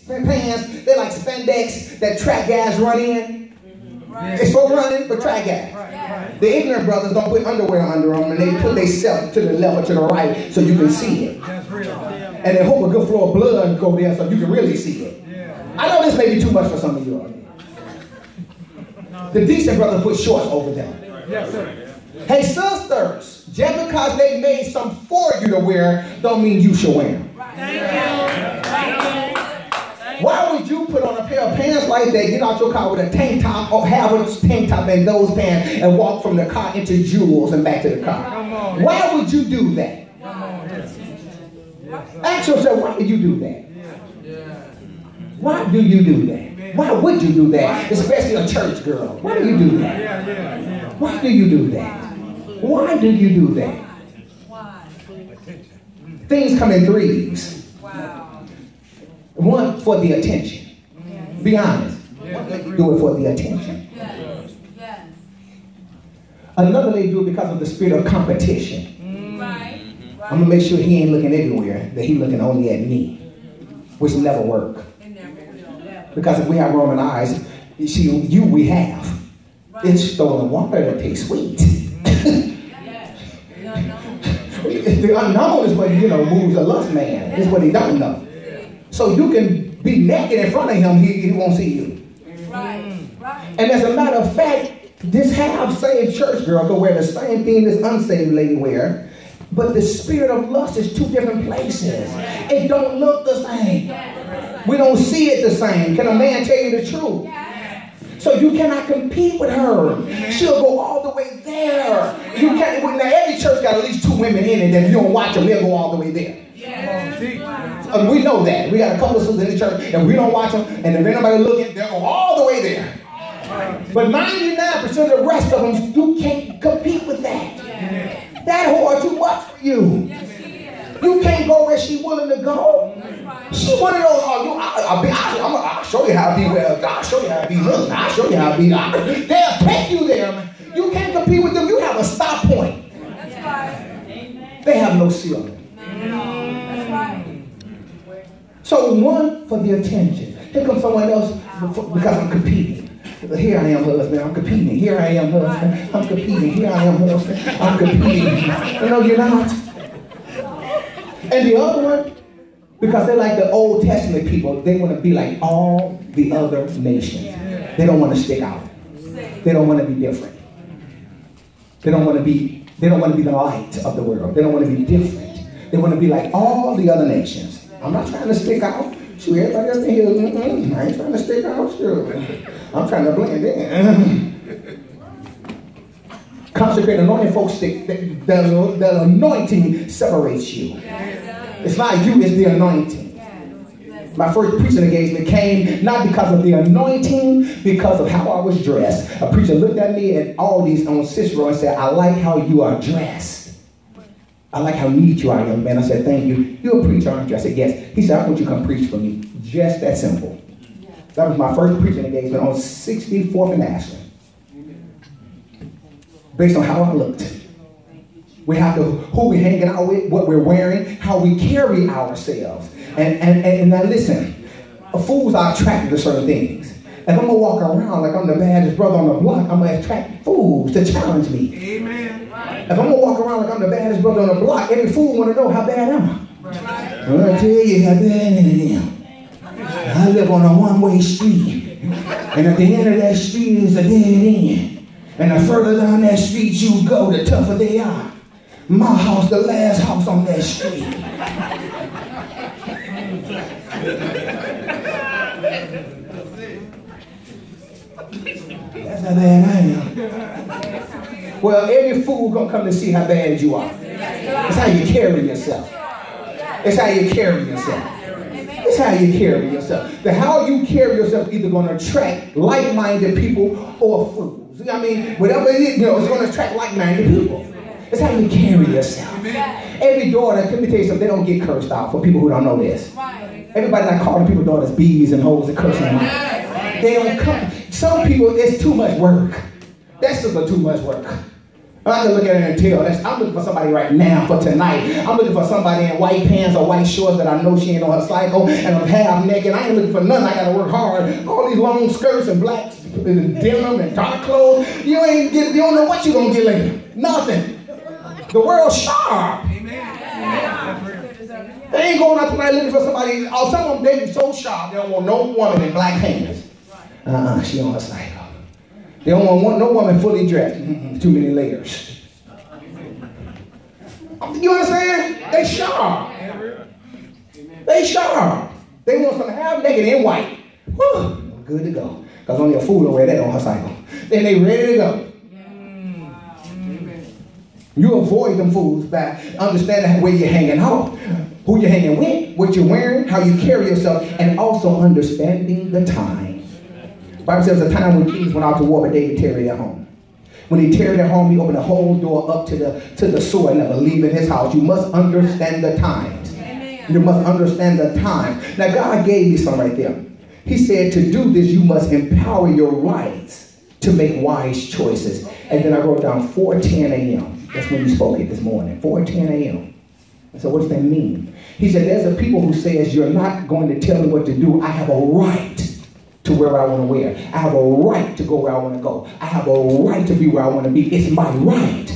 pants. They're like spandex that track guys run in. Right. It's for running, for track guys. Right. The ignorant brothers don't put underwear under them, and they put themselves to the left or to the right so you can see it. That's real. And they hope a good flow of blood go there so you can really see it. Yeah. I know this may be too much for some of you. The decent brothers put shorts over them. Yes, sir. Hey, sisters, just because they made some for you to wear, don't mean you should wear them. Why would you put on a pair of pants like that, get out your car with a tank top, or have a tank top and those pants, and walk from the car into Jewels and back to the car? Why would you do that? Ask yourself, why would you do that? Why do you do that? Why would you do that? Especially a church girl. Why do you do that? Why do you do that? Why do you do that? Things come in threes. One, for the attention. Be honest. Do it for the attention. Another lady do it because of the spirit of competition. I'm going to make sure he ain't looking everywhere, that he looking only at me, which never work. Because if we have Roman eyes, we have. It's stolen water that tastes sweet. The unknown is what, moves a lust man. It's what he don't know. So you can be naked in front of him, he won't see you. And as a matter of fact, this half-saved church girl can wear the same thing this unsaved lady wear, but the spirit of lust is two different places. It don't look the same. We don't see it the same. Can a man tell you the truth? So you cannot compete with her. She'll go all the way there. You can't. Now every church got at least two women in it that if you don't watch them, they'll go all the way there. We know that. We got a couple of sisters in the church and we don't watch them, and if anybody looking, they'll go all the way there. But 99% of the rest of them, you can't compete with that. That whore too much for you. You can't go where she's willing to go. She one of those, I'll show you how to be well. I'll show you how to be looked. I'll show you how to be. They'll take you there, man. You can't compete with them. You have a stop point. They have no ceiling. So one, for the attention. Here comes someone else because I'm competing. Here I am, husband, I'm competing. Here I am, husband, I'm competing. Here I am, husband, I'm competing. No, you're not. And the other one, because they're like the Old Testament people, they want to be like all the other nations. They don't want to stick out. They don't want to be different. They don't want to be the light of the world. They don't want to be different. They want to be like all the other nations. I'm not trying to stick out. Shoot, everybody else in here, I ain't trying to stick out. Sure. I'm trying to blend in. Consecrated anointing folks, the anointing separates you. It's not you, it's the anointing. My first preaching engagement came not because of the anointing, because of how I was dressed. A preacher looked at me at Aldi's on Cicero and said, I like how you are dressed. I like how neat you are, young man. I said, thank you. You're a preacher, aren't you? I said, yes. He said, I want you to come preach for me. Just that simple. That was my first preaching engagement on 64th and Ashland. Based on how I looked. We have to, who we're hanging out with, what we're wearing, how we carry ourselves. And now listen, fools are attracted to certain things. If I'm going to walk around like I'm the baddest brother on the block, I'm going to attract fools to challenge me. Amen. If I'm going to walk around like I'm the baddest brother on the block, every fool want to know how bad am I. I'm going to tell you how bad I am. I live on a one-way street. And at the end of that street is a dead end. And the further down that street you go, the tougher they are. My house, the last house on that street. That's how bad I am. Well, every fool gonna come to see how bad you are. It's how you carry yourself. It's how you carry yourself. It's how you carry yourself. The how you carry yourself is either gonna attract like-minded people or fools. I mean, whatever it is, it's gonna attract like-minded people. It's how you carry yourself. Every daughter, let me tell you something, they don't get cursed out for people who don't know this. Everybody not calling people daughters bees and hoes and cursing them out. They don't come. Some people, it's too much work. That's just too much work. I can look at it and tell. I'm looking for somebody right now for tonight. I'm looking for somebody in white pants or white shorts that I know she ain't on her cycle and I'm half naked. I ain't looking for nothing. I got to work hard. All these long skirts and black denim and dark clothes. You don't know what you're going to get later. Nothing. The world's sharp. They ain't going out tonight looking for somebody. Some of them, they be so sharp, they don't want no woman in black pants. She on her cycle. They don't want no woman fully dressed. Too many layers. You understand? They sharp. They sharp. They want something half naked and white. Whew, good to go. Because only a fool will wear that on her cycle. Then they ready to go. You avoid them fools by understanding where you're hanging out, who you're hanging with, what you're wearing, how you carry yourself, and also understanding the time. The Bible says the time when kings went out to war, but David tarried at home. When he tarried at home, he opened the whole door up to the sword, never leaving his house. You must understand the times. You must understand the time. Now God gave me some right there. He said to do this, you must empower your rights to make wise choices. And then I wrote down 4:10 a.m. That's when he spoke it this morning. 4:10 a.m. I said, what does that mean? He said, there's a people who says, you're not going to tell me what to do. I have a right to where I want to wear. I have a right to go where I want to go. I have a right to be where I want to be. It's my right.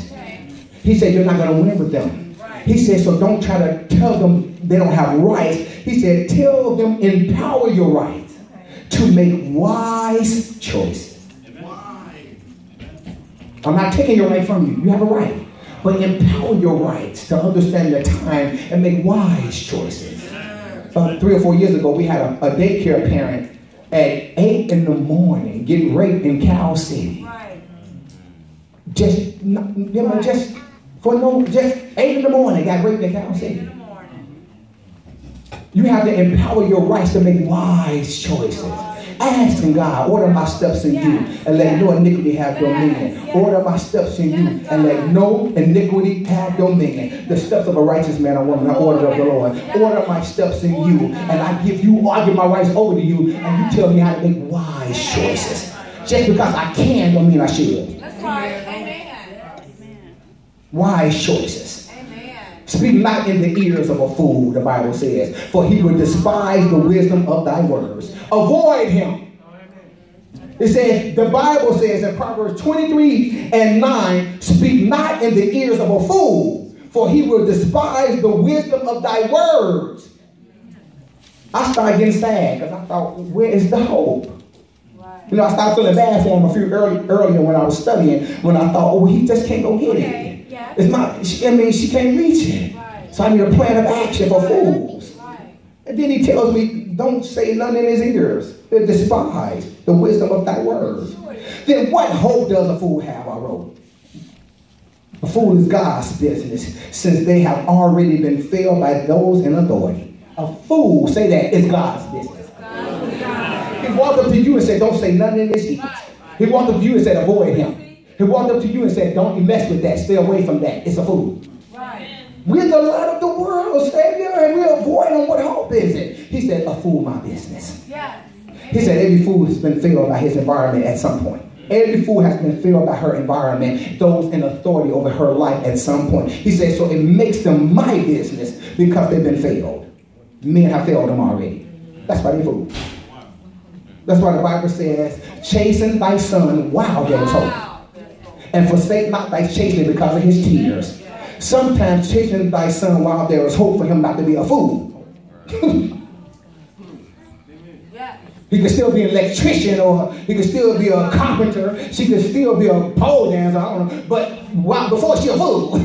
He said, you're not going to win with them. He said, so don't try to tell them they don't have rights. He said, tell them, empower your rights to make wise choices. I'm not taking your right from you. You have a right. But empower your rights to understand the time and make wise choices. About 3 or 4 years ago, we had a daycare parent at 8 in the morning get raped in Cal City. Just 8 in the morning got raped in Cal City. You have to empower your rights to make wise choices. Asking God, order my steps in you and let no iniquity have dominion. Order my steps in you and let no iniquity have dominion. The steps of a righteous man or woman are ordered of the Lord. Order my steps in you and I give my rights over to you and you tell me how to make wise choices. Just because I can don't mean I should. That's right. Wise choices. Speak not in the ears of a fool, the Bible says, for he will despise the wisdom of thy words. Avoid him. It says, the Bible says in Proverbs 23:9, speak not in the ears of a fool, for he will despise the wisdom of thy words. I started getting sad because I thought, where is the hope? You know, I started feeling bad for him a few earlier when I was studying, when I thought, oh, he just can't go get it. It's not, she can't reach it. So I need a plan of action for fools. And then he tells me, don't say none in his ears. They despise the wisdom of thy words. Then what hope does a fool have, I wrote? A fool is God's business, since they have already been failed by those in authority. A fool, say that, is God's business. He walked up to you and said, don't say none in his ears. He walked up to you and said, avoid him. He walked up to you and said, don't mess with that. Stay away from that. It's a fool. Right. We're the light of the world, Savior, and we avoid him. What hope is it? He said, a fool my business. Yeah. He said, every fool has been failed by his environment at some point. Every fool has been failed by her environment, those in authority over her life at some point. He said, so it makes them my business because they've been failed. Men have failed them already. That's why they fool. That's why the Bible says, chasten thy son while there is hope. And forsake not thy chastening because of his tears. Sometimes chasten thy son while there is hope for him not to be a fool. He could still be an electrician, or he could still be a carpenter. She could still be a pole dancer, I don't know. But before she's a fool.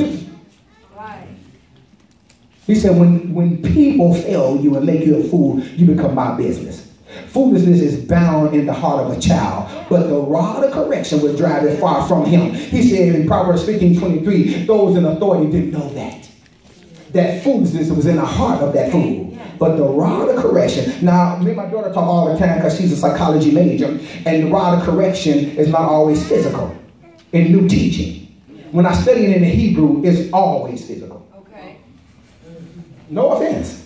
He said, when people fail you and make you a fool, you become my business. Foolishness is bound in the heart of a child, but the rod of correction will drive it far from him. He said in Proverbs 15:23, those in authority didn't know that foolishness was in the heart of that fool. But the rod of correction, now me and my daughter talk all the time because she's a psychology major, and the rod of correction is not always physical in new teaching. When I study it in the Hebrew, it's always physical. Okay. No offense.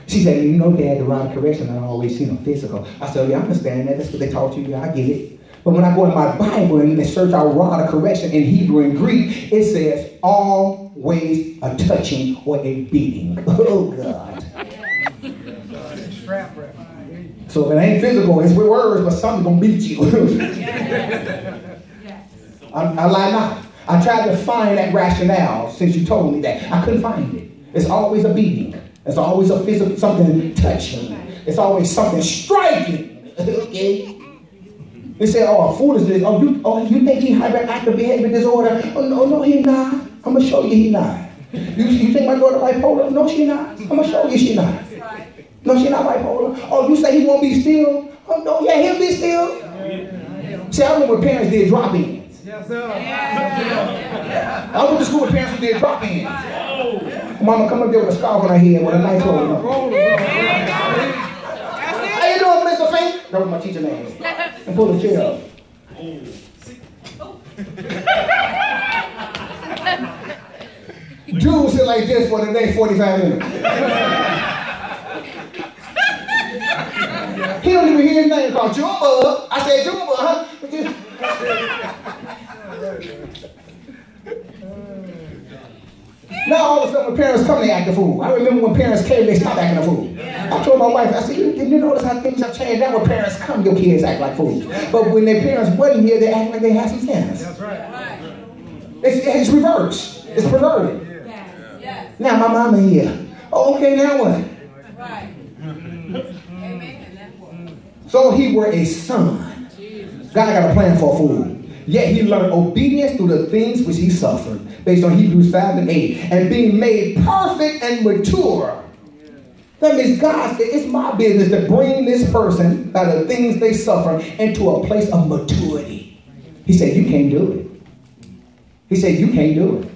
She said, you know, Dad, the rod of correction, I always see them physical. I said, yeah, I understand that. That's what they taught you. Yeah, I get it. But when I go in my Bible and search out rod of correction in Hebrew and Greek, it says always a touching or a beating. Oh, God. So if it ain't physical, it's with words, but something's going to beat you. I lie not. I tried to find that rationale since you told me that. I couldn't find it. It's always a beating. It's always a physical, something touching. It's always something striking. Okay? They say, oh, foolishness. Oh, you think he hyperactive behavior disorder? Oh, no, he not. I'm going to show you he not. You think my daughter bipolar? No, she not. I'm going to show you she not. No, she not bipolar. Oh, you say he won't be still? Oh, no, yeah, he'll be still. See, I remember when parents did drop-ins. Yes, sir. I went to school with parents who did drop-ins. Mama come up there with a scarf on her head with a nice roll. How you doing, Mr. Fink? That was my teacher name. And pull the chair up. Dude sit like this for the next 45 minutes. He don't even hear his name called Jumbo. I said Jumbo, huh? Now all of a sudden when parents come, they act a fool. I remember when parents came, they stopped acting a fool. I told my wife, I said, you notice how things have changed? Now when parents come, your kids act like fools. But when their parents wasn't here, they act like they had some sense. That's right. It's reversed. It's perverted. Now my mama here. Oh, okay, now what? Right. So he were a son. God got a plan for a fool. Yet he learned obedience through the things which he suffered, based on Hebrews 5 and 8, and being made perfect and mature. That means God said, it's my business to bring this person by the things they suffer into a place of maturity. He said, you can't do it. He said, you can't do it.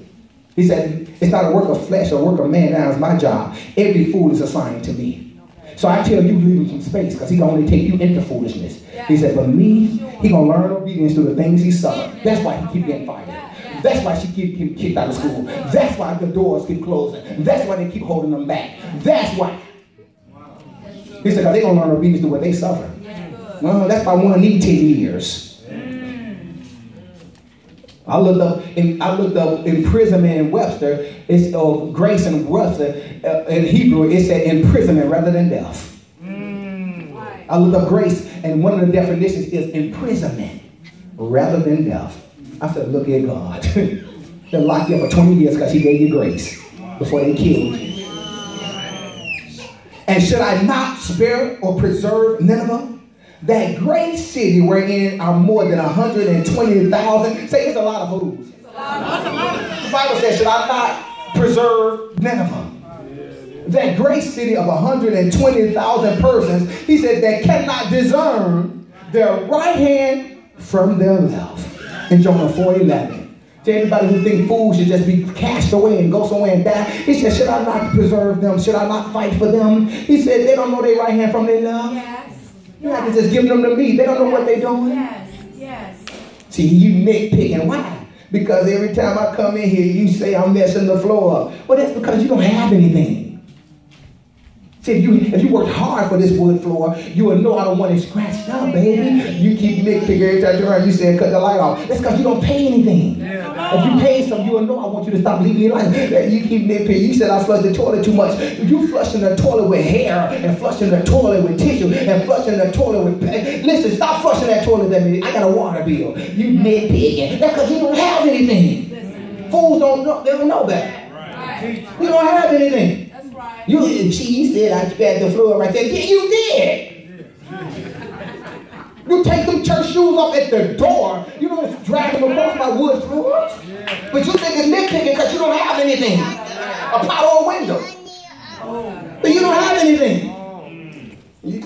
He said, it's not a work of flesh or work of man. Now it's my job. Every fool is assigned to me. So I tell you, leave him some space, because he can only take you into foolishness. He said, for me, he going to learn obedience through the things he suffered. That's why he keep getting fired. That's why she keep getting kicked out of school. That's why the doors keep closing. That's why they keep holding them back. That's why. He said, because they're going to learn obedience through what they suffer. Well, that's why one need 10 years. I looked up imprisonment in Webster. It's grace in Webster. In Hebrew, it said imprisonment rather than death. I looked up grace, and one of the definitions is imprisonment rather than death. I said, look at God. They'll lock you up for 20 years because he gave you grace before they killed you. And should I not spare or preserve Nineveh? That great city wherein are more than 120,000. Say it's a lot of fools. The Bible says, should I not preserve Nineveh? That great city of 120,000 persons, he said, that cannot discern their right hand from their left. In Jonah 4:11. To everybody who think fools should just be cast away and go somewhere and die, he said, should I not preserve them? Should I not fight for them? He said, they don't know their right hand from their left. Yes. You have to just give them to me. They don't know what they're doing. Yes. Yes. See, you nitpicking. Why? Because every time I come in here, you say I'm messing the floor up. Well, that's because you don't have anything. See, if you worked hard for this wood floor, you would know I don't want it scratched up, baby. You keep nitpicking every time you run. You say cut the light off. That's because you don't pay anything. If you pay some, you will know I want you to stop leaving your light. You keep nitpicking. You said I flushed the toilet too much. You flushing the toilet with hair, and flushing the toilet with tissue, and flushing the toilet with... Listen, stop flushing that toilet at me. I got a water bill. You nitpicking. That's because you don't have anything. Fools don't know. They don't know that. You don't have anything. She said I spat the floor right there. Yeah, you did. You take them church shoes off at the door. You don't drag them across my wood floors. But you think it's nitpicking because you don't have anything. A pot or a window. But you don't have anything. You